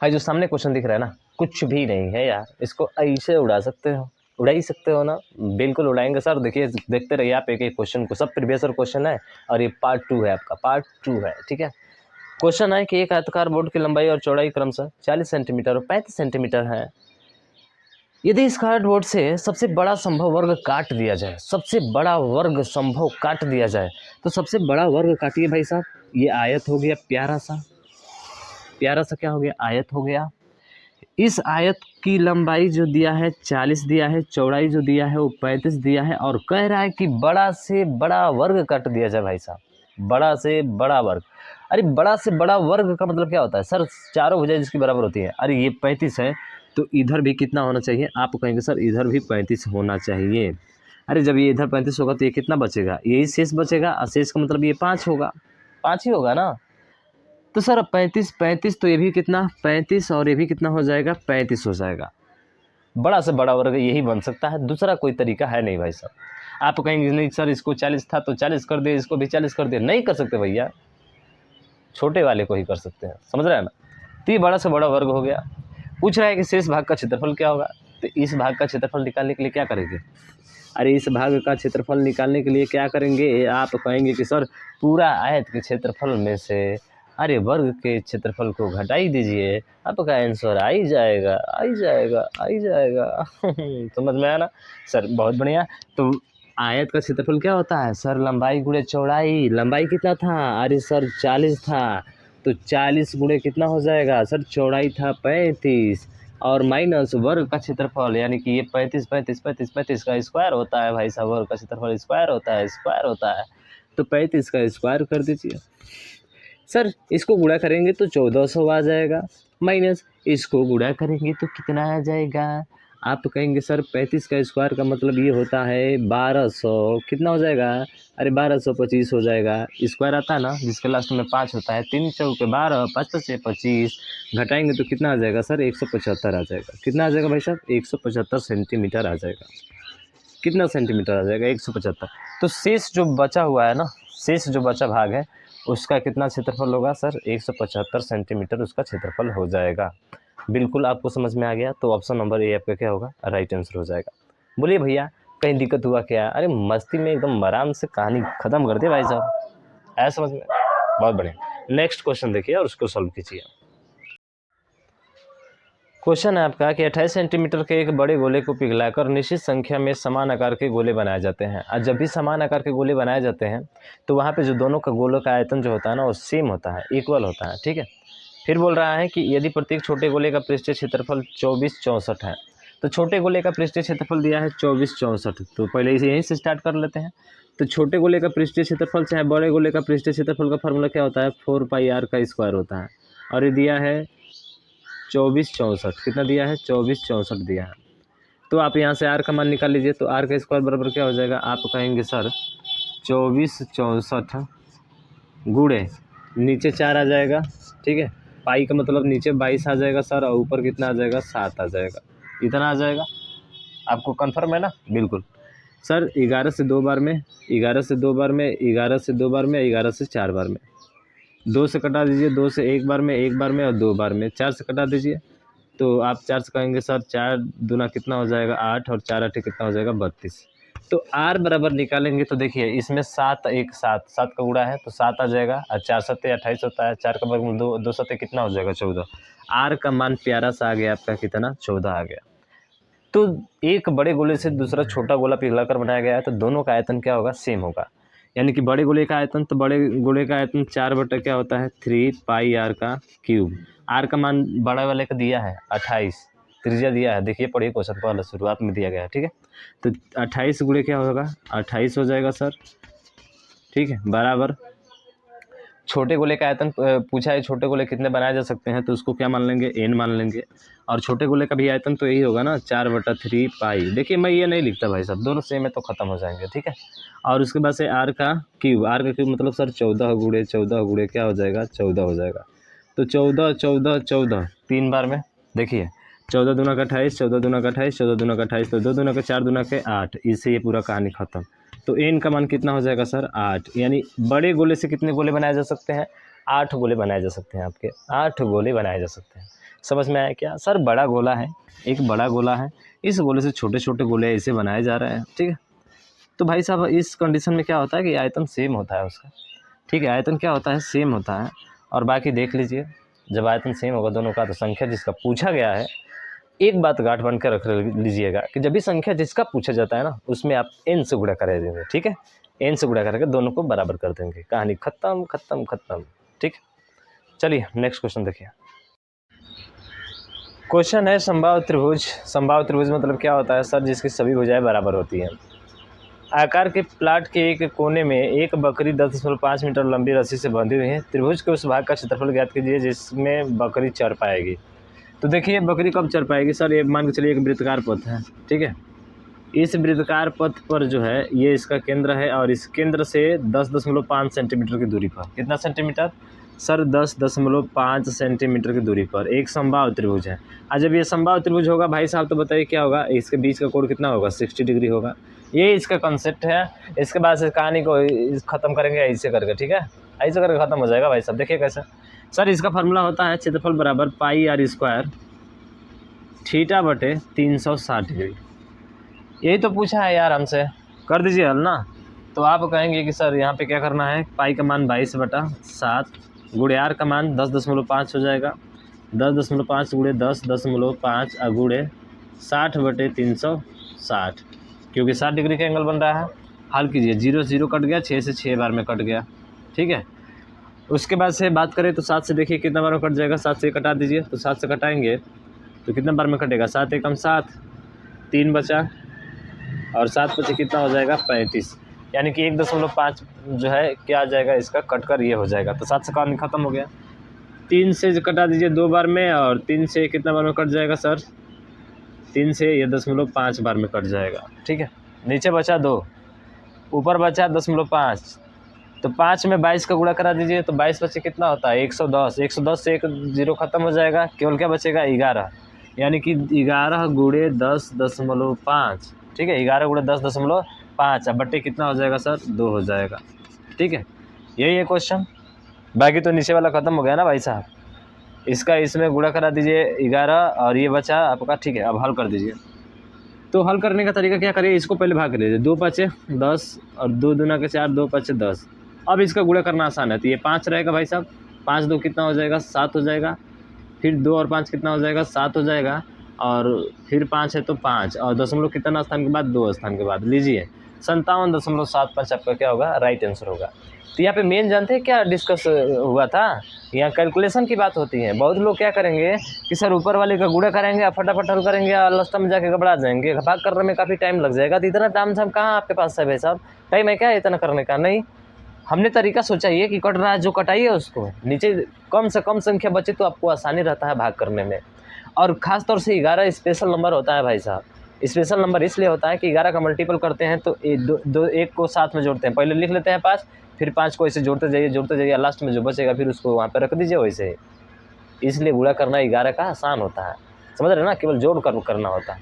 भाई जो सामने क्वेश्चन दिख रहा है ना, कुछ भी नहीं है यार, इसको ऐसे उड़ा सकते हो, उड़ा ही सकते हो ना, बिल्कुल उड़ाएंगे सर। देखिए देखते रहिए आप एक एक क्वेश्चन को, सब प्रीवियस क्वेश्चन है और ये पार्ट 2 है, आपका पार्ट 2 है, ठीक है। क्वेश्चन है कि एक आयताकार बोर्ड की लंबाई और चौड़ाई क्रमशः 40 सेंटीमीटर और 35 सेंटीमीटर है। यदि इस कार्ड बोर्ड से सबसे बड़ा संभव वर्ग काट दिया जाए, सबसे बड़ा वर्ग संभव काट दिया जाए, तो सबसे बड़ा वर्ग काटिए भाई साहब। ये आयत हो गया, प्यारा सा क्या हो गया, आयत हो गया। इस आयत की लंबाई जो दिया है 40 दिया है, चौड़ाई जो दिया है वो 35 दिया है, और कह रहा है कि बड़ा से बड़ा वर्ग काट दिया जाए भाई साहब, बड़ा से बड़ा वर्ग। अरे बड़ा से बड़ा वर्ग का मतलब क्या होता है सर? चारों भुजाएं जिसकी बराबर होती है। अरे ये 35 है तो इधर भी कितना होना चाहिए? आप कहेंगे सर इधर भी 35 होना चाहिए। अरे जब ये इधर 35 होगा तो ये कितना बचेगा? यही शेष बचेगा, और शेष का मतलब ये 5 होगा, 5 ही होगा ना। तो सर 35 तो ये भी कितना 35 और ये भी कितना हो जाएगा 35 हो जाएगा। बड़ा से बड़ा वर्ग यही बन सकता है, दूसरा कोई तरीका है नहीं भाई साहब। आप कहेंगे नहीं सर इसको 40 था तो 40 कर दिए, इसको भी 40 कर दिए, नहीं कर सकते भैया, छोटे वाले को ही कर सकते हैं, समझ रहे हैं ना। तो ये बड़ा से बड़ा वर्ग हो गया। पूछ रहा है कि शेष भाग का क्षेत्रफल क्या होगा, तो इस भाग का क्षेत्रफल निकालने के लिए क्या करेंगे? अरे इस भाग का क्षेत्रफल निकालने के लिए क्या करेंगे? आप कहेंगे कि सर पूरा आयत के क्षेत्रफल में से अरे वर्ग के क्षेत्रफल को घटा ही दीजिए, आपका आंसर आ ही जाएगा, आ ही जाएगा, आ ही जाएगा। समझ में आया ना सर? बहुत बढ़िया। तो आयत का क्षेत्रफल क्या होता है सर? लंबाई गुणे चौड़ाई। लंबाई कितना था? अरे सर 40 था, तो 40 गुणे कितना हो जाएगा सर? चौड़ाई था 35 और माइनस वर्ग का क्षेत्रफल, यानी कि ये 35 का स्क्वायर होता है भाई साहब, वर्ग का क्षेत्रफल स्क्वायर होता है, तो 35 का स्क्वायर कर दीजिए। सर इसको गुणा करेंगे तो 1400 आ जाएगा, माइनस इसको गुणा करेंगे तो कितना आ जाएगा? आप कहेंगे सर 35 का स्क्वायर का मतलब ये होता है 1200, कितना हो जाएगा? अरे 1225 हो जाएगा। स्क्वायर आता है ना जिसके लास्ट में 5 होता है, 3 चौके 12, 5 पचे 25, घटाएंगे तो कितना आ जाएगा सर? 175 आ जाएगा। कितना आ जाएगा भाई साहब? 175 सेंटीमीटर आ जाएगा। कितना सेंटीमीटर आ जाएगा? 175। तो शेष जो बचा हुआ है ना, शेष जो बचा भाग है उसका कितना क्षेत्रफल होगा सर? 175 सेंटीमीटर उसका क्षेत्रफल हो जाएगा। बिल्कुल आपको समझ में आ गया, तो ऑप्शन नंबर ए आपका क्या होगा? राइट आंसर हो जाएगा। बोलिए भैया कहीं दिक्कत हुआ क्या? अरे मस्ती में एकदम आराम से कहानी खत्म कर दिया भाई साहब, ऐसा समझ में? बहुत बढ़िया। नेक्स्ट क्वेश्चन देखिए और उसको सॉल्व कीजिए। क्वेश्चन है आपका कि 28 सेंटीमीटर के एक बड़े गोले को पिघलाकर निश्चित संख्या में समान आकार के गोले बनाए जाते हैं। और जब भी समान आकार के गोले बनाए जाते हैं तो वहाँ पे जो दोनों का गोलों का आयतन जो होता है ना वो सेम होता है, इक्वल होता है, ठीक है। फिर बोल रहा है कि यदि प्रत्येक छोटे गोले का पृष्ठीय क्षेत्रफल 2464 है, तो छोटे गोले का पृष्ठीय क्षेत्रफल दिया है 2464, तो पहले इसे यहीं से स्टार्ट कर लेते हैं। तो छोटे गोले का पृष्ठीय क्षेत्रफल चाहे बड़े गोले का पृष्ठीय क्षेत्रफल का फार्मूला क्या होता है? 4πr का स्क्वायर होता है, और ये दिया है 2464, कितना दिया है? 2464 दिया है। तो आप यहाँ से आर का मान निकाल लीजिए, तो आर का स्क्वायर बराबर क्या हो जाएगा? आप कहेंगे सर 2464 गुणे नीचे 4 आ जाएगा, ठीक है। पाई का मतलब नीचे 22 आ जाएगा सर, और ऊपर कितना आ जाएगा? 7 आ जाएगा, इतना आ जाएगा। आपको कन्फर्म है ना? बिल्कुल सर। 11 से 2 बार में, 11 से 2 बार में, 11 से 2 बार में, 11 से 4 बार में, 2 से कटा दीजिए, 2 से 1 बार में, 1 बार में और 2 बार में, 4 से कटा दीजिए, तो आप 4 से कहेंगे सर 4 दूना कितना हो जाएगा? 8, और 4 8 कितना हो जाएगा? 32। तो आर बराबर निकालेंगे तो देखिए इसमें 7 1 7, 7 का गुणा है तो 7 आ जाएगा, और 4 सत्ते 28 होता है, 4 का वर्गमूल 2, 2 सत्ते कितना हो जाएगा? 14। आर का मान प्यारा सा आ गया आपका, कितना? 14 आ गया। तो एक बड़े गोले से दूसरा छोटा गोला पिघलाकर बनाया गया है, तो दोनों का आयतन क्या होगा? सेम होगा। यानी कि बड़े गोले का आयतन, तो बड़े गोले का आयतन 4 बटा क्या होता है? 3πr का क्यूब। आर का मान बड़ा वाले का दिया है 28, त्रिज्या दिया है, देखिए पढ़िए क्वेश्चन पहले शुरुआत में दिया गया है, ठीक है। तो 28 गुणे क्या होगा? 28 हो जाएगा सर, ठीक है, बराबर छोटे गोले का आयतन पूछा है, छोटे गोले कितने बनाए जा सकते हैं, तो उसको क्या मान लेंगे? n मान लेंगे। और छोटे गोले का भी आयतन तो यही होगा ना, 4/3π। देखिए मैं ये नहीं लिखता भाई साहब, दोनों सेम है तो ख़त्म हो जाएंगे, ठीक है। और उसके बाद से आर का क्यूब, आर का क्यूब मतलब सर 14 गुणे 14 गुणे क्या हो जाएगा? 14 हो जाएगा। तो 14 14 14 3 बार में, देखिए 14 दूना का 28, 14 दूना का 28, 14 दूना का 28, तो 2 दूना का 4 दूना के 8, इससे ये पूरा कहानी ख़त्म। तो n का मान कितना हो जाएगा सर? 8। यानी बड़े गोले से कितने गोले बनाए जा सकते हैं? 8 गोले बनाए जा सकते हैं, आपके 8 गोले बनाए जा सकते हैं। समझ में आया क्या सर? बड़ा गोला है, एक बड़ा गोला है, इस गोले से छोटे छोटे गोले ऐसे बनाए जा रहे हैं, ठीक है। तो भाई साहब इस कंडीशन में क्या होता है कि आयतन सेम होता है उसका, ठीक है, आयतन क्या होता है, सेम होता है। और बाकी देख लीजिए, जब आयतन सेम होगा दोनों का तो संख्या जिसका पूछा गया है, एक बात गांठ बन कर रख लीजिएगा कि जब भी संख्या जिसका पूछा जाता है ना, उसमें आप n से गुणा कर देंगे, ठीक है, n से गुणा करके दोनों को बराबर कर देंगे, कहानी खत्म खत्म खत्म, ठीक। चलिए नेक्स्ट क्वेश्चन देखिए। क्वेश्चन है समबाहु त्रिभुज। समबाहु त्रिभुज मतलब क्या होता है सर? जिसकी सभी भुजाएं बराबर होती हैं। आकार के प्लाट के एक कोने में एक बकरी 10.5 मीटर लंबी रस्सी से बंधी हुई है। त्रिभुज के उस भाग का क्षेत्रफल ज्ञात कीजिए जिसमें बकरी चर पाएगी। तो देखिए बकरी कब चर पाएगी सर? ये मान के चलिए एक वृत्तकार पथ है, ठीक है। इस वृत्तकार पथ पर जो है ये इसका केंद्र है और इस केंद्र से 10.5 सेंटीमीटर की दूरी पर, कितना सेंटीमीटर सर? 10.5 सेंटीमीटर की दूरी पर एक समबाहु त्रिभुज है। और जब ये समबाहु त्रिभुज होगा भाई साहब तो बताइए क्या होगा? इसके बीच का कोण कितना होगा? 60 डिग्री होगा। ये इसका कॉन्सेप्ट है। इसके बाद से कहानी को ख़त्म करेंगे ऐसे करके, ठीक है, ऐसे करके ख़त्म हो जाएगा भाई साहब। देखिए कैसे सर? इसका फार्मूला होता है क्षेत्रफल बराबर पाई आर स्क्वायर थीटा बटे 360 डिग्री। यही तो पूछा है यार हमसे, कर दीजिए हल ना। तो आप कहेंगे कि सर यहाँ पे क्या करना है? पाई का मान 22/7 गुणे आर का मान 10.5 हो जाएगा। 10.5 गुणे 10.5 गुणे 60/360, क्योंकि 60 डिग्री का एंगल बन रहा है। हल कीजिए, 0 0 कट गया, 6 से 6 बार में कट गया, ठीक है। उसके बाद से बात करें तो 7 से देखिए कितना बार में कट जाएगा? 7 से कटा दीजिए, तो 7 से कटाएंगे तो कितना बार में कटेगा? 7 एकम 7, 3 बचा और 7 बचे कितना हो जाएगा? 35, यानी कि 1.5 जो है क्या आ जाएगा इसका? कट कर ये हो जाएगा। तो 7 से कहानी खत्म हो गया। 3 से कटा दीजिए 2 बार में और 3 से कितना बार में कट जाएगा सर? 3 से ये 10.5 बार में कट जाएगा, ठीक है। नीचे बचा 2, ऊपर बचा 10.5, तो 5 में 22 का गुणा करा दीजिए तो 22 बचे कितना होता है? 110। 110 से एक 0 खत्म हो जाएगा, केवल क्या बचेगा? 11, यानी कि 11 गुणे 10.5, ठीक है, 11 गुणे 10.5 बट्टे कितना हो जाएगा सर? 2 हो जाएगा, ठीक है। यही है क्वेश्चन। बाकी तो नीचे वाला खत्म हो गया ना भाई साहब। इसका इसमें गुणा करा दीजिए 11 और ये बचा आपका, ठीक है। अब हल कर दीजिए। तो हल करने का तरीका क्या करिए? इसको पहले भाग कर दीजिए, 2 5 10 और 2 दूना के 4, 2 5 10। अब इसका गुणा करना आसान है, तो ये 5 रहेगा भाई साहब। 5 2 कितना हो जाएगा? 7 हो जाएगा। फिर 2 और 5 कितना हो जाएगा? 7 हो जाएगा। और फिर 5 है तो 5 और दशमलव कितना स्थान के बाद? 2 स्थान के बाद। लीजिए 57.75 आपका क्या होगा? राइट आंसर होगा। तो यहाँ पे मेन जानते हैं क्या डिस्कस हुआ था? यहाँ कैलकुलेशन की बात होती है। बहुत लोग क्या करेंगे कि सर ऊपर वाले का गुणा करेंगे और फटाफट हल करेंगे और लास्ट में जाके घबरा जाएंगे, भाग करने में काफ़ी टाइम लग जाएगा। तो इतना टाइम साहब कहाँ आपके पास है भाई साहब? टाइम है क्या इतना करने का? नहीं, हमने तरीका सोचा ये कि कट रहा है जो कटाइए उसको, नीचे कम से कम संख्या बचे तो आपको आसानी रहता है भाग करने में। और ख़ास तौर से 11 स्पेशल नंबर होता है भाई साहब। स्पेशल नंबर इसलिए होता है कि 11 का मल्टीपल करते हैं तो एक को साथ में जोड़ते हैं, पहले लिख लेते हैं 5, फिर 5 को ऐसे जोड़ते जाइए, लास्ट में जो बचेगा फिर उसको वहाँ पर रख दीजिए वैसे ही। इसलिए गुणा करना 11 का आसान होता है, समझ रहे ना, केवल जोड़ कर करना होता है।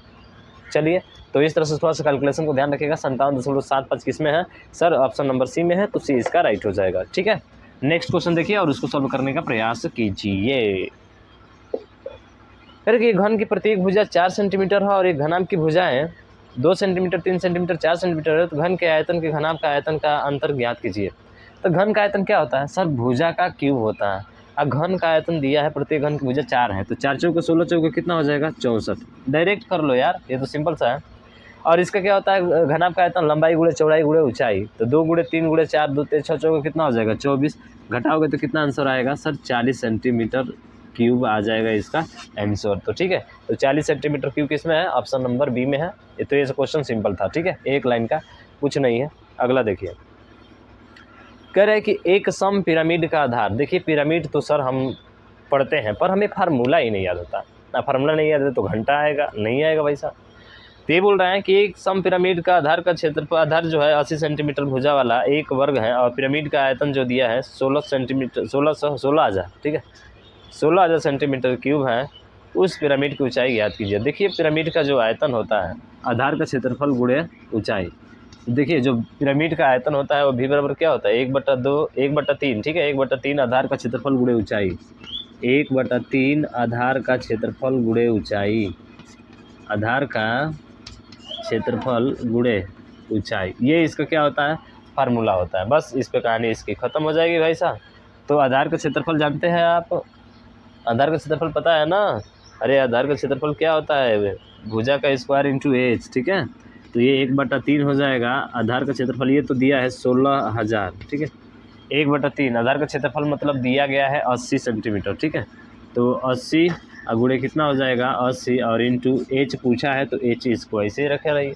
चलिए तो इस तरह से थोड़ा सा कैलकुलेशन को ध्यान रखिएगा। 57.75 किस में है सर? ऑप्शन नंबर सी में है, तो सी इसका राइट हो जाएगा, ठीक है। नेक्स्ट क्वेश्चन देखिए और उसको सॉल्व करने का प्रयास कीजिए। कि घन की प्रत्येक भुजा 4 सेंटीमीटर है और एक घनाभ की भुजाएं 2 सेंटीमीटर, 3 सेंटीमीटर, 4 सेंटीमीटर है, तो घन के आयतन के घनाभ का आयतन का अंतर ज्ञात कीजिए। तो घन का आयतन क्या होता है सर? भुजा का क्यूब होता है। और घन का आयतन दिया है, प्रत्येक घन की भुजा 4 है, तो 4 चौके 16 चौके कितना हो जाएगा? 64। डायरेक्ट कर लो यार, ये तो सिंपल सा है। और इसका क्या होता है? घनाभ का आयतन लंबाई गुणे चौड़ाई गुणे ऊंचाई, तो 2 गुणे 3 गुणे 4, 2 3 6 चौके कितना हो जाएगा? 24। घटाओगे तो कितना आंसर आएगा सर? 40 सेंटीमीटर क्यूब आ जाएगा इसका आंसर। तो ठीक है, तो 40 सेंटीमीटर क्यूब किस में है? ऑप्शन नंबर बी में है। ये तो ये क्वेश्चन सिंपल था, ठीक है, एक लाइन का, कुछ नहीं है। अगला देखिए, कह रहे हैं कि एक सम पिरामिड का आधार। देखिए पिरामिड तो सर हम पढ़ते हैं पर हमें फार्मूला ही नहीं याद होता ना, फार्मूला नहीं याद है तो घंटा आएगा नहीं आएगा भाई साहब। तो ये बोल रहे हैं कि एक सम पिरामिड का आधार का क्षेत्रफल, आधार जो है 80 सेंटीमीटर भुजा वाला एक वर्ग है और पिरामिड का आयतन जो दिया है 16 सेंटीमीटर, 16,000, ठीक है, 16,000 सेंटीमीटर क्यूब है। उस पिरामिड की ऊंचाई ज्ञात कीजिए। देखिए पिरामिड का जो आयतन होता है आधार का क्षेत्रफल गुणे ऊंचाई। देखिए जो पिरामिड का आयतन होता है वो भी बराबर क्या होता है? 1/2, 1/3, ठीक है, 1/3 आधार का क्षेत्रफल गुणे ऊंचाई। 1/3 आधार का क्षेत्रफल गुणे ऊंचाई, आधार का क्षेत्रफल गुणे ऊंचाई, ये इसका क्या होता है, फार्मूला होता है। बस इस पे कहानी इसकी ख़त्म हो जाएगी भाई साहब। तो आधार का क्षेत्रफल जानते हैं आप, आधार का क्षेत्रफल पता है ना। अरे आधार का क्षेत्रफल क्या होता है, भुजा का स्क्वायर इंटू एच, ठीक है। तो ये 1/3 हो जाएगा आधार का क्षेत्रफल, ये तो दिया है 16,000, ठीक है। 1/3 आधार का क्षेत्रफल मतलब दिया गया है 80 सेंटीमीटर, ठीक है। तो 80 गुणे कितना हो जाएगा 80 और इंटू एच पूछा है, तो एच इसको ऐसे ही रखे रहिए,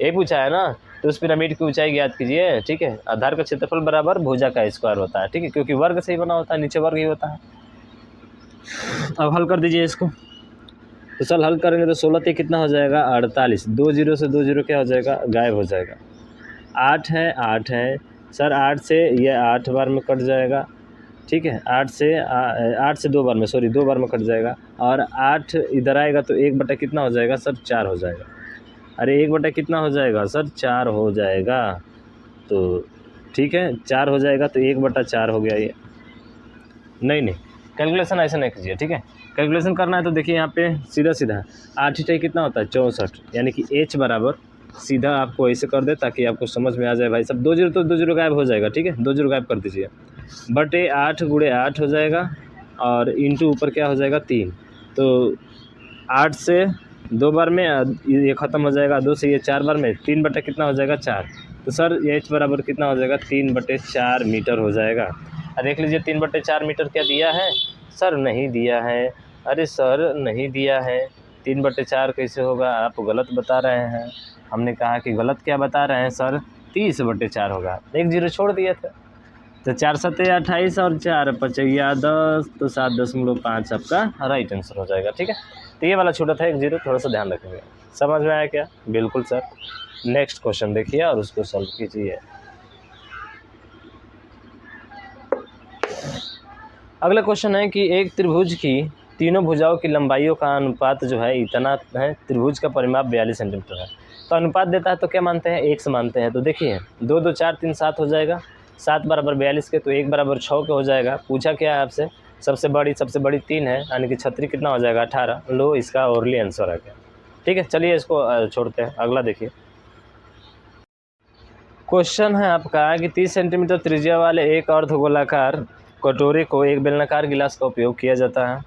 ये पूछा है ना। तो उस पिरामिड की ऊंचाई ज्ञात कीजिए, ठीक है। आधार का क्षेत्रफल बराबर भुजा का स्क्वायर होता है, ठीक है, क्योंकि वर्ग से ही बना होता है, नीचे वर्ग ही होता है। अब हल कर दीजिए इसको। तो चल हल करेंगे तो 16 ते कितना हो जाएगा 48, 2 जीरो से 2 जीरो क्या हो जाएगा, गायब हो जाएगा। 8 है सर, 8 से ये 8 बार में कट जाएगा, ठीक है। 8 से 2 बार में, सॉरी 2 बार में कट जाएगा। और 8 इधर आएगा तो 1 बटा कितना हो जाएगा सर, 4 हो जाएगा। अरे 1 बटा कितना हो जाएगा सर, 4 हो जाएगा। तो ठीक है 4 हो जाएगा, तो 1/4 हो गया ये। नहीं कैलकुलेशन ऐसे नहीं कीजिए, ठीक है। कैलकुलेशन करना है तो देखिए यहाँ पे सीधा सीधा 8 ही कितना होता है 64, यानी कि h बराबर सीधा आपको ऐसे कर दे ताकि आपको समझ में आ जाए भाई सब। 2 जीरो तो 2 जीरो गायब हो जाएगा, ठीक है, 2 जीरो गायब कर दीजिए। बटे 8 गुणे 8 हो जाएगा और इंटू ऊपर क्या हो जाएगा 3। तो 8 से 2 बार में ये ख़त्म हो जाएगा, 2 से ये 4 बार में, 3 बटे कितना हो जाएगा 4। तो सर h बराबर कितना हो जाएगा 3/4 मीटर हो जाएगा। देख लीजिए 3/4 मीटर क्या दिया है सर, नहीं दिया है। अरे सर नहीं दिया है, 3/4 कैसे होगा, आप गलत बता रहे हैं। हमने कहा कि गलत क्या बता रहे हैं सर, 30/4 होगा, 1 जीरो छोड़ दिए थे। तो 4 7 28 और 4 5 10, तो 7.5 आपका राइट आंसर हो जाएगा, ठीक है। तो ये वाला छूटा था 1 जीरो, थोड़ा सा ध्यान रखेंगे। समझ में आया क्या, बिल्कुल सर। नेक्स्ट क्वेश्चन देखिए और उसको सॉल्व कीजिए। अगला क्वेश्चन है कि एक त्रिभुज की तीनों भुजाओं की लंबाइयों का अनुपात जो है इतना है, त्रिभुज का परिमाप 42 सेंटीमीटर है। तो अनुपात देता है तो क्या मानते हैं, 1 से मानते हैं। तो देखिए 2 2 4 3 7 हो जाएगा, 7 बराबर 42 के, तो 1 बराबर 6 के हो जाएगा। पूछा क्या है आपसे, सबसे बड़ी 3 है, यानी कि छतरी कितना हो जाएगा 18। लो इसका ओरली आंसर आ गया, ठीक है। चलिए इसको छोड़ते हैं, अगला देखिए। क्वेश्चन है आपका कि 30 सेंटीमीटर त्रिज्या वाले एक अर्धगोलाकार कटोरे को एक बेलनाकार गिलास का उपयोग किया जाता है,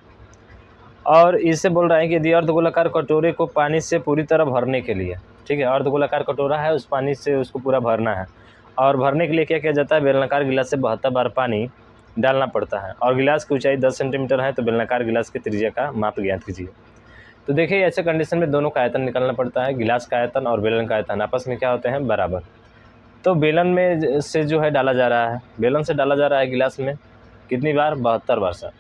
और इससे बोल रहा है कि यदि अर्धगोलाकार कटोरे को पानी से पूरी तरह भरने के लिए, ठीक है, अर्धगोलाकार कटोरा है, उस पानी से उसको पूरा भरना है, और भरने के लिए क्या किया जाता है, बेलनाकार गिलास से 72 बार पानी डालना पड़ता है, और गिलास की ऊंचाई 10 सेंटीमीटर है, तो बेलनाकार गिलास की त्रिज्या का माप ज्ञात कीजिए। तो देखिए ऐसे कंडीशन में दोनों का आयतन निकालना पड़ता है, गिलास का आयतन और बेलन का आयतन आपस में क्या होते हैं, बराबर। तो बेलन में से जो है डाला जा रहा है, बेलन से डाला जा रहा है गिलास में कितनी बार, 72 बार सर।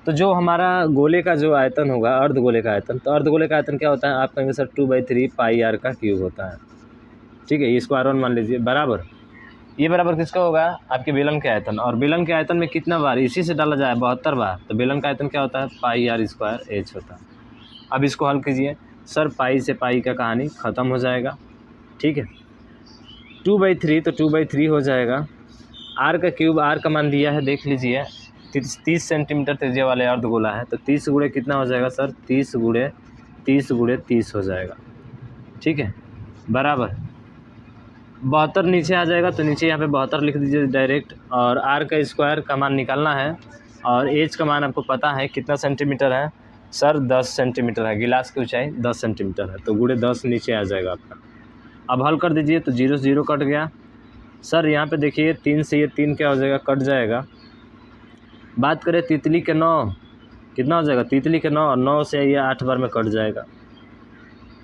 तो जो हमारा गोले का जो आयतन होगा, अर्धगोले का आयतन, तो अर्धगोले का आयतन क्या होता है, आप कहेंगे सर 2/3 पाई आर का क्यूब होता है, ठीक है। इसको R1 मान लीजिए, बराबर ये बराबर किसका होगा, आपके बेलन के आयतन, और बेलन के आयतन में कितना बार इसी से डाला जाए 72 बार, तो बेलन का आयतन क्या होता है, पाई आर स्क्वायर एच होता है। अब इसको हल कीजिए सर, पाई से पाई का कहानी ख़त्म हो जाएगा, ठीक है। 2/3 तो 2/3 हो जाएगा, आर का क्यूब, आर का मान दिया है देख लीजिए, 30 सेंटीमीटर त्रिज्या वाले अर्धगोला है, तो 30 गुणे कितना हो जाएगा सर, 30 गुणे 30 हो जाएगा, ठीक है, बराबर 72 नीचे आ जाएगा, तो नीचे यहाँ पे 72 लिख दीजिए डायरेक्ट। और आर का स्क्वायर का मान निकालना है, और एच का मान आपको पता है कितना सेंटीमीटर है सर, 10 सेंटीमीटर है, गिलास की ऊंचाई 10 सेंटीमीटर है, तो गुणे 10 नीचे आ जाएगा आपका। अब हल कर दीजिए, तो 0 से 0 कट गया सर। यहाँ पे देखिए 3 से ये 3 क्या हो जाएगा, कट जाएगा। बात करें तितली के 9, कितना हो जाएगा, तितली के 9, और 9 से ये 8 बार में कट जाएगा।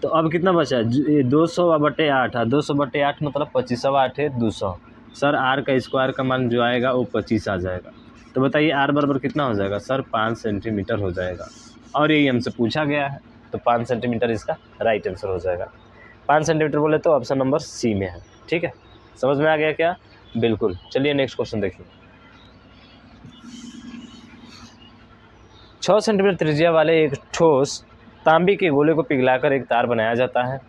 तो अब कितना बचा है, 200/8, 200/8 मतलब 25/8 है 200। सर आर का स्क्वायर का मान जो आएगा वो 25 आ जाएगा। तो बताइए आर बराबर कितना हो जाएगा सर, 5 सेंटीमीटर हो जाएगा, और यही हमसे पूछा गया है, तो 5 सेंटीमीटर इसका राइट आंसर हो जाएगा। 5 सेंटीमीटर बोले तो ऑप्शन नंबर सी में है, ठीक है। समझ में आ गया क्या, बिल्कुल। चलिए नेक्स्ट क्वेश्चन देखिए। 6 सेंटीमीटर त्रिज्या वाले एक ठोस तांबे के गोले को पिघलाकर एक तार बनाया जाता है,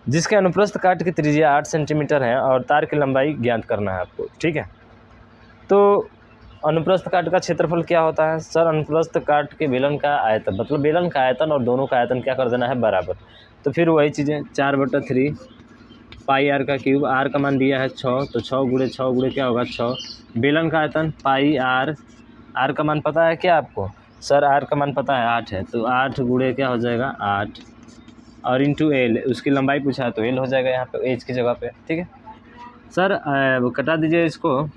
जिसके अनुप्रस्थ काट की त्रिज्या 8 सेंटीमीटर है, और तार की लंबाई ज्ञात करना है आपको, ठीक है। तो अनुप्रस्थ काट का क्षेत्रफल क्या होता है? सर अनुप्रस्थ काट के बेलन का आयतन, मतलब बेलन का आयतन और दोनों का आयतन क्या कर देना है? बराबर। तो फिर वही चीज़ें 4/3 पाई आर का क्यूब, आर का मान दिया है 6, तो 6 × 6 क्या होगा? 6। बेलन का आयतन पाई आर, आर का मान पता है क्या आपको? सर आर का मान पता है 8 है, तो 8 × क्या हो जाएगा? 8 और इंटू एल, उसकी लंबाई पूछा है तो एल हो जाएगा यहाँ पे एच की जगह पे। ठीक है सर, कटा दीजिए इसको।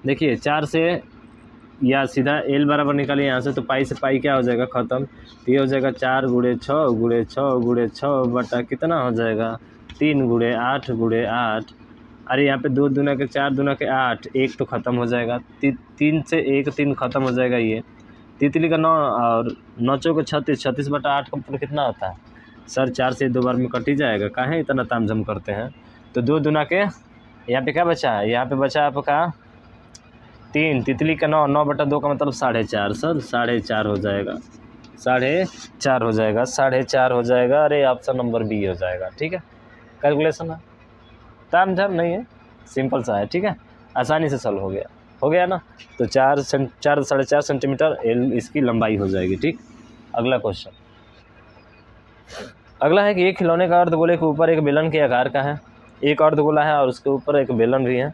देखिए 4 से या सीधा एल बराबर निकालिए यहाँ से, तो पाई से पाई क्या हो जाएगा? ख़त्म। तो ये हो जाएगा 4 × 6 × 6 × 6 बटा कितना हो जाएगा? 3 × 8 × 8। अरे यहाँ पे 2 दूना के 4 दूना के 8, एक तो ख़त्म हो जाएगा। 3 से 1 3 ख़त्म हो जाएगा। ये तितली का 9 और 9 चौके 36, 36/8 का मतलब कितना होता है? सर 4 से 2 बार में कट ही जाएगा, काहे इतना तामझाम करते हैं? तो 2 दूना के यहाँ पे क्या बचा है? यहाँ पे बचा आपका 3, तितली का 9, 9/2 का मतलब 4.5। सर 4.5 हो जाएगा, 4.5 हो जाएगा, 4.5 हो जाएगा। अरे ऑप्शन नंबर बी हो जाएगा। ठीक है, कैलकुलेशन है, तामझाम नहीं है, सिंपल सा है। ठीक है, आसानी से सॉल्व हो गया ना। तो 4 साढ़े 4 सेंटीमीटर एल इसकी लंबाई हो जाएगी। ठीक, अगला क्वेश्चन। अगला है कि एक खिलौने का अर्धगोले के ऊपर एक बेलन के आकार का है, एक अर्धगोला है और उसके ऊपर एक बेलन भी है।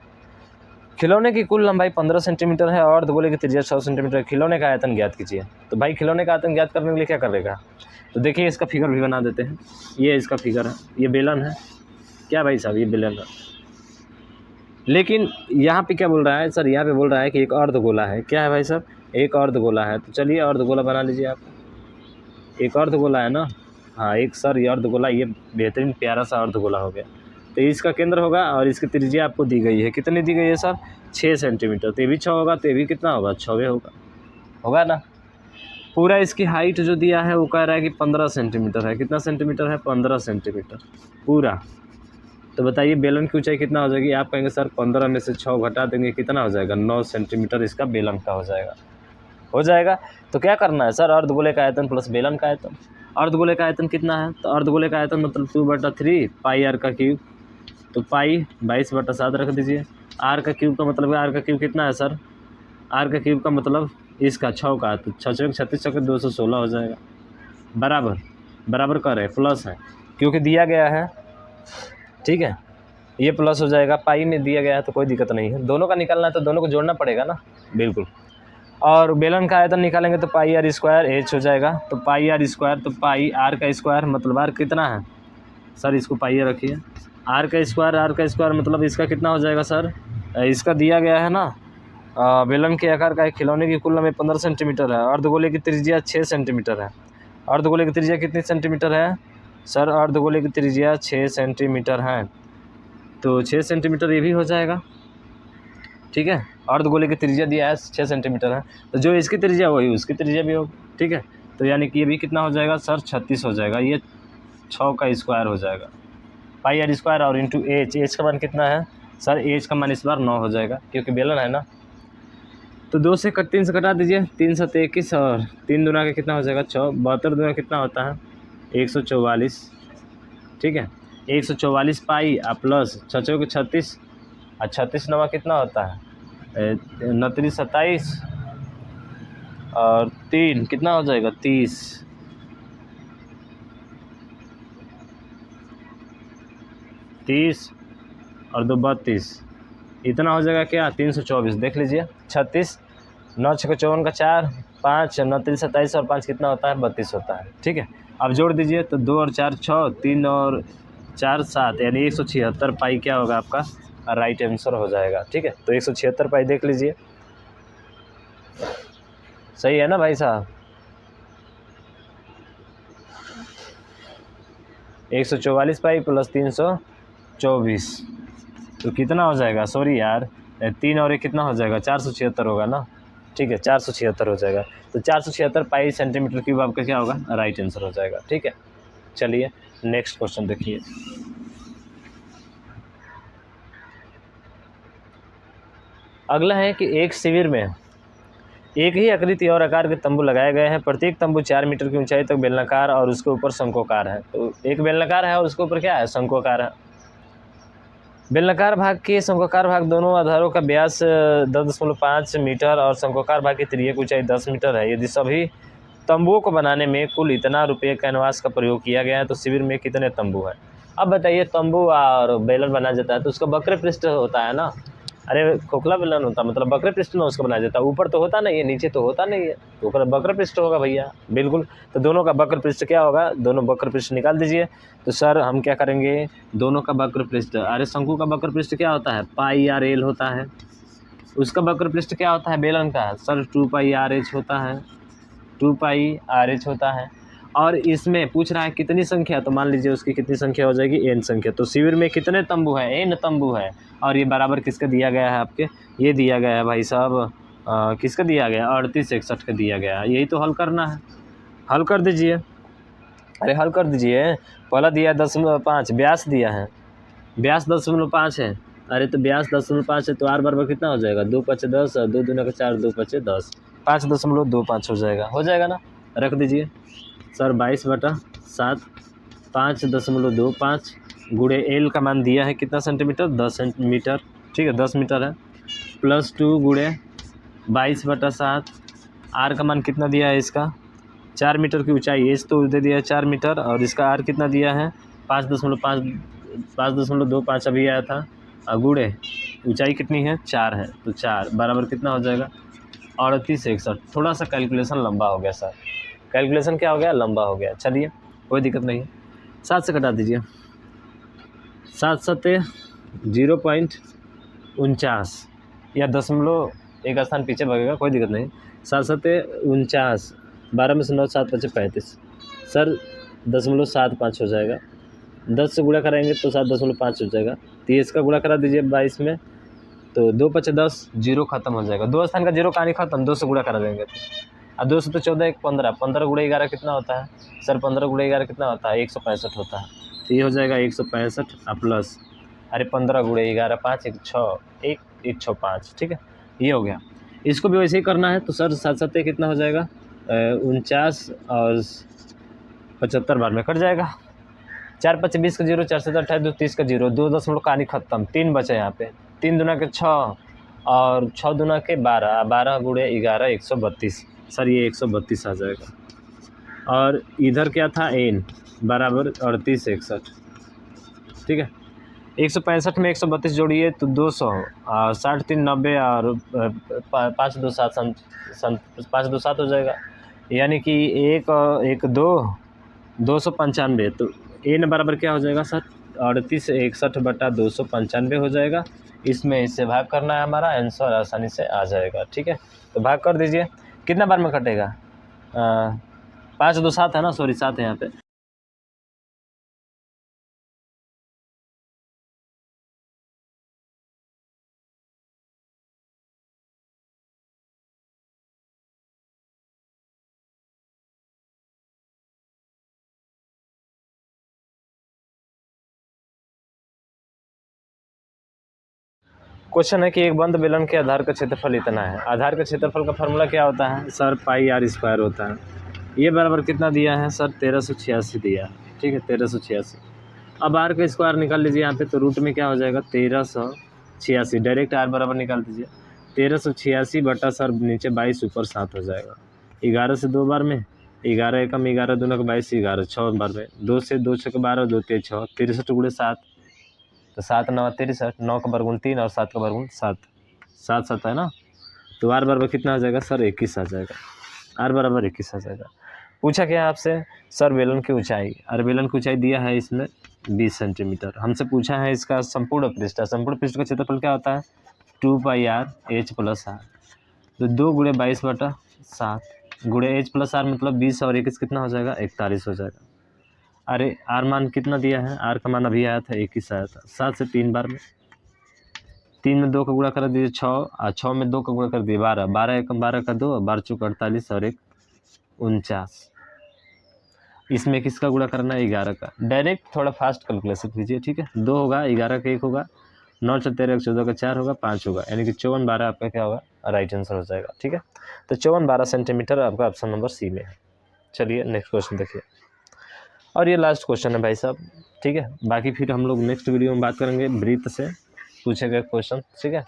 खिलौने की कुल लंबाई 15 सेंटीमीटर है और अर्धगोले की त्रिज्या 6 सेंटीमीटर। खिलौने का आयतन ज्ञात कीजिए। तो भाई खिलौने का आयतन ज्ञात करने के लिए क्या करेगा? तो देखिए इसका फिगर भी बना देते हैं। ये इसका फिगर है, ये बेलन है क्या भाई साहब? ये बेलन है। लेकिन यहाँ पे क्या बोल रहा है सर? यहाँ पे बोल रहा है कि एक अर्धगोला है। क्या है भाई साहब? एक अर्धगोला है। तो चलिए अर्धगोला बना लीजिए आप। एक अर्धगोला है ना? हाँ एक सर ये अर्धगोला, ये बेहतरीन प्यारा सा अर्धगोला हो गया। तो इसका केंद्र होगा और इसकी त्रिज्या आपको दी गई है। कितनी दी गई है सर? 6 सेंटीमीटर। तो ये भी 6 होगा, तो ये भी कितना होगा? 6 होगा ना। पूरा इसकी हाइट जो दिया है वो कह रहा है कि 15 सेंटीमीटर है। कितना सेंटीमीटर है? 15 सेंटीमीटर पूरा। तो बताइए बेलन की ऊंचाई कितना हो जाएगी? आप कहेंगे सर 15 में से 6 घटा देंगे, कितना हो जाएगा? 9 सेंटीमीटर इसका बेलन का हो जाएगा। तो क्या करना है सर? अर्धगोले का आयतन प्लस बेलन का आयतन। अर्धगोले का आयतन कितना है? तो अर्धगोले का आयतन मतलब 2/3 पाई आर का क्यूब। तो पाई 22/7 रख दीजिए। आर का क्यूब का मतलब आर का क्यूब कितना है सर? आर का क्यूब का मतलब इसका 6 का, तो 6 × 36 = 216 हो जाएगा। बराबर कर है, प्लस है क्योंकि दिया गया है। ठीक है, ये प्लस हो जाएगा, पाई में दिया गया है तो कोई दिक्कत नहीं है। दोनों का निकालना है तो दोनों को जोड़ना पड़ेगा ना, बिल्कुल। और बेलन का आयतन निकालेंगे तो पाई आर स्क्वायर एच हो जाएगा। तो पाई आर स्क्वायर, तो पाई आर का स्क्वायर मतलब आर कितना है सर? इसको पाई रखिए। आर का स्क्वायर मतलब इसका कितना हो जाएगा सर? इसका दिया गया है ना, बेलन के आकार का एक खिलौने की कुल लंबाई 15 सेंटीमीटर है। अर्धगोले की त्रिज्या 6 सेंटीमीटर है। अर्धगोले की त्रिज्या कितनी सेंटीमीटर है सर? अर्धगोले की त्रिज्या 6 सेंटीमीटर है। तो 6 सेंटीमीटर ये भी हो जाएगा। ठीक है, अर्धगोले की त्रिज्या दिया है 6 सेंटीमीटर है, तो जो इसकी त्रिज्या वही उसकी त्रिज्या भी होगी। ठीक है, तो यानी कि ये भी कितना हो जाएगा सर? 36 हो जाएगा। ये 6 का स्क्वायर हो जाएगा, पाई आर स्क्वायर और इंटू एच का मान कितना है सर? एच का मान इस बार 9 हो जाएगा क्योंकि बेलन है ना। तो 2 से 3 से कटा दीजिए, 3 7 21 और 3 दूना का कितना हो जाएगा? 6। 72 दूना कितना होता है? 144। ठीक है, 144 पाई प्लस 6 × 36 और 36 9 कितना होता है? 29 27 और 3 कितना हो जाएगा? 30। 30 और 2 32, इतना हो जाएगा क्या? 324। देख लीजिए, 36 9 6 54 का 4 5 29 27 और 5 कितना होता है? 32 होता है। ठीक है, अब जोड़ दीजिए तो 2 और 4 6, 3 और 4 7, यानी 176 पाई क्या होगा आपका? राइट आंसर हो जाएगा। ठीक है, तो 176 पाई देख लीजिए, सही है ना भाई साहब? 144 पाई प्लस 324 तो कितना हो जाएगा? सॉरी यार, 3 और 1 कितना हो जाएगा? 476 होगा ना। ठीक है, 476 हो जाएगा। तो 476 पाई सेंटीमीटर क्यूब आपका क्या होगा? राइट आंसर हो जाएगा। ठीक है, चलिए नेक्स्ट क्वेश्चन देखिए। अगला है कि एक शिविर में एक ही आकृति और आकार के तंबू लगाए गए हैं। प्रत्येक तंबू 4 मीटर की ऊंचाई तक बेलनाकार और उसके ऊपर शंक्वाकार है। तो एक बेलनाकार है और उसके ऊपर क्या है? शंक्वाकार है। बेलनाकार भाग के शंक्वाकार भाग दोनों आधारों का व्यास 10.5 मीटर और शंक्वाकार भाग की तिर्यक की ऊंचाई 10 मीटर है। यदि सभी तंबुओं को बनाने में कुल इतना रुपये कैनवास का प्रयोग किया गया है तो शिविर में कितने तंबू है। अब बताइए, तंबू और बेलन बनाया जाता है तो उसका वक्र पृष्ठ होता है ना। अरे खोखला बेलन होता है, मतलब वक्र पृष्ठ में उसको बनाया जाता है, ऊपर तो होता नहीं है, नीचे तो होता नहीं है, तो ऊपर वक्र पृष्ठ होगा भैया, बिल्कुल। तो दोनों का वक्र पृष्ठ क्या होगा, दोनों वक्र पृष्ठ निकाल दीजिए। तो सर हम क्या करेंगे, दोनों का वक्र पृष्ठ, अरे शंकु का वक्र पृष्ठ क्या होता है, पाई आर एल होता है। उसका वक्र पृष्ठ क्या होता है बेलन का, सर 2 पाई आर एच होता है, 2 पाई आर एच होता है। और इसमें पूछ रहा है कितनी संख्या, तो मान लीजिए उसकी कितनी संख्या हो जाएगी, एन संख्या। तो शिविर में कितने तंबू है, एन तंबू है। और ये बराबर किसका दिया गया है आपके, ये दिया गया है भाई साहब, किसका दिया गया, 3861 का दिया गया है। यही तो हल करना है, हल कर दीजिए। अरे हल कर दीजिए। पहला दिया है 10.5, व्यास दिया है, व्यास 10.5 है। अरे तो व्यास 10.5 है तो आर बराबर कितना हो जाएगा, 2 5 10 और 2 दूना का 4, 2 5 10, 5.25 हो जाएगा ना। रख दीजिए सर 22/7, 5.25 गुणे एल का मान दिया है कितना सेंटीमीटर, 10 सेंटीमीटर, ठीक है 10 मीटर है, प्लस 2 गुणे 22/7, आर का मान कितना दिया है इसका, 4 मीटर की ऊंचाई, एच तो दे दिया है 4 मीटर, और इसका आर कितना दिया है 5.25 अभी आया था, गुणे ऊंचाई कितनी है 4 है, तो 4 बराबर कितना हो जाएगा 3861। थोड़ा सा कैलकुलेशन लंबा हो गया सर, कैलकुलेशन क्या हो गया, लंबा हो गया। चलिए कोई दिक्कत नहीं है, 7 से कटा दीजिए, 7 7 0.49 या 1 स्थान पीछे भागेगा, कोई दिक्कत नहीं। 7 7 49, 12 में से 9 7 5 35, सर 0.75 हो जाएगा। 10 से गुणा कराएंगे तो 7.5 हो जाएगा। 30 का गुणा करा दीजिए 22 में, तो 2 5 10, जीरो खत्म हो जाएगा। 2 स्थान का जीरो कहानी खत्म, 2 से गुणा करा देंगे तो, और 2 से तो 14 1 15, 15 गुणा 11 कितना होता है सर, 15 गुणा 11 कितना होता है 165 होता है। तो ये हो जाएगा 165 प्लस, अरे 15 गुणा 11 5 1 6 1 105, ठीक है ये हो गया। इसको भी वैसे ही करना है तो सर 7 7 कितना हो जाएगा 49 और 75 बार में कट जाएगा। 4 5 20 का जीरो, 4 7 28 2 30 का जीरो, 2 दशमलव कहानी खत्म, 3 बचे यहाँ पे, 3 दूना के 6 और 6 दूना के 12, 12 गुणे 11 132, सर ये 132 आ जाएगा। और इधर क्या था एन बराबर 3861, ठीक है 165 में 132 जोड़िए तो 200, और 60 3 90 और 5 2 7 5 2 7 हो जाएगा, यानी कि 1 1 2 295। तो एन बराबर क्या हो जाएगा सर 3861/295 हो जाएगा। इसमें इससे भाग करना है, हमारा आंसर आसानी से आ जाएगा, ठीक है। तो भाग कर दीजिए, कितना बार में कटेगा, 5 2 7 है ना, सॉरी 7 है यहाँ पे। क्वेश्चन है कि एक बंद बेलन के आधार का क्षेत्रफल इतना है। आधार का क्षेत्रफल का फार्मूला क्या होता है सर, पाई आर स्क्वायर होता है। ये बराबर कितना दिया है सर 1386 दिया है, ठीक है 1386। अब आर का स्क्वायर निकाल लीजिए यहाँ पे, तो रूट में क्या हो जाएगा 1386, डायरेक्ट आर बराबर निकाल दीजिए 1386 बटा सर नीचे 22 ऊपर 7 हो जाएगा। 11 से 2 बार में, 11 एकम 11 दूना का 22, 11 6 बार में, 2 से 2 6 12 2 3 6, 63 गुणे 7, तो 7 9 63, 9 का वर्गमूल 3 और 7 का वर्गमूल 7, 7 7 है ना। तो आर बराबर कितना आ जाएगा सर 21 आ जाएगा, आर बराबर 21 आ जाएगा। पूछा क्या है आपसे सर बेलन की ऊंचाई, अरे बेलन की ऊंचाई दिया है इसमें 20 सेंटीमीटर। हमसे पूछा है इसका संपूर्ण पृष्ठ, संपूर्ण पृष्ठ का क्षेत्रफल क्या होता है 2 पाई आर एच प्लस आर, तो 2 गुणे 22/7 गुणे एच प्लस आर मतलब 20 और 21 कितना हो जाएगा 41 हो जाएगा। अरे आर मान कितना दिया है, आर का मान अभी आया था 21 आया था। 7 से 3 बार में, 3 में 2 का गुणा कर दीजिए 6, और 6 में 2 का गुणा कर दिए 12, 12 एकम 12 का 2, 12 चौक 48 और 1 49। इसमें किसका गुणा करना है 11 का, डायरेक्ट थोड़ा फास्ट कैलकुलेशन कीजिए, ठीक है 2 होगा 11 का 1 होगा, 9 4 13 14 का 4 होगा, 5 होगा, यानी कि 54 12 आपका क्या होगा राइट आंसर हो जाएगा, ठीक है। तो 54 12 सेंटीमीटर आपका ऑप्शन नंबर सी में है। चलिए नेक्स्ट क्वेश्चन देखिए। और ये लास्ट क्वेश्चन है भाई साहब, ठीक है। बाकी फिर हम लोग नेक्स्ट वीडियो में बात करेंगे वृत्त से पूछे गए क्वेश्चन, ठीक है।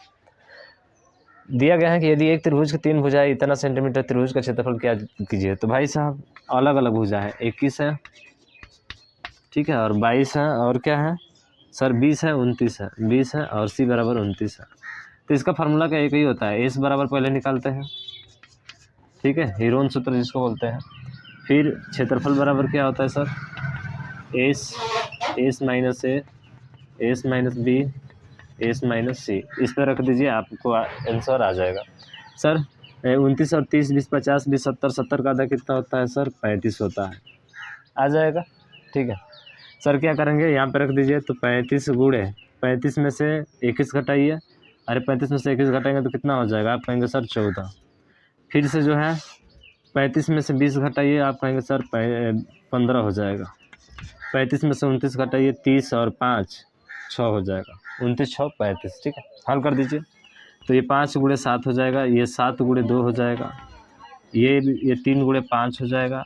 दिया गया है कि यदि एक त्रिभुज की 3 भुजाएं इतना सेंटीमीटर, त्रिभुज का क्षेत्रफल क्या कीजिए। तो भाई साहब अलग अलग भुजा है, 21 है, ठीक है, और 22 है, और क्या है सर 20 है, 29 है, 20 है, और सी बराबर 29 है। तो इसका फार्मूला क्या एक ही होता है, एस बराबर पहले निकालते हैं, ठीक है, हीरोन सूत्र जिसको बोलते हैं। फिर क्षेत्रफल बराबर क्या होता है sir, S minus A, S minus B, S minus C, इस पर रख दीजिए, आपको आंसर आ जाएगा। सर 29 और 30, 20, 50, 20, 70, 70 का आधा कितना होता है सर 35 होता है, आ जाएगा, ठीक है। सर क्या करेंगे, यहाँ पे रख दीजिए, तो 35 गुणे 35 में से 21 घटाइए, अरे 35 में से 21 घटाएंगे तो कितना हो जाएगा, आप कहेंगे सर 14। फिर से जो है 35 में से 20 घटाइए, आप कहेंगे सर 15 हो जाएगा। 35 में से 29 घटाइए, 30 और 5 6 हो जाएगा, 29 6 35, ठीक है। हल कर दीजिए, तो ये 5 गुणे 7 हो जाएगा, ये 7 गुणे 2 हो जाएगा, ये 3 गुणे 5 हो जाएगा,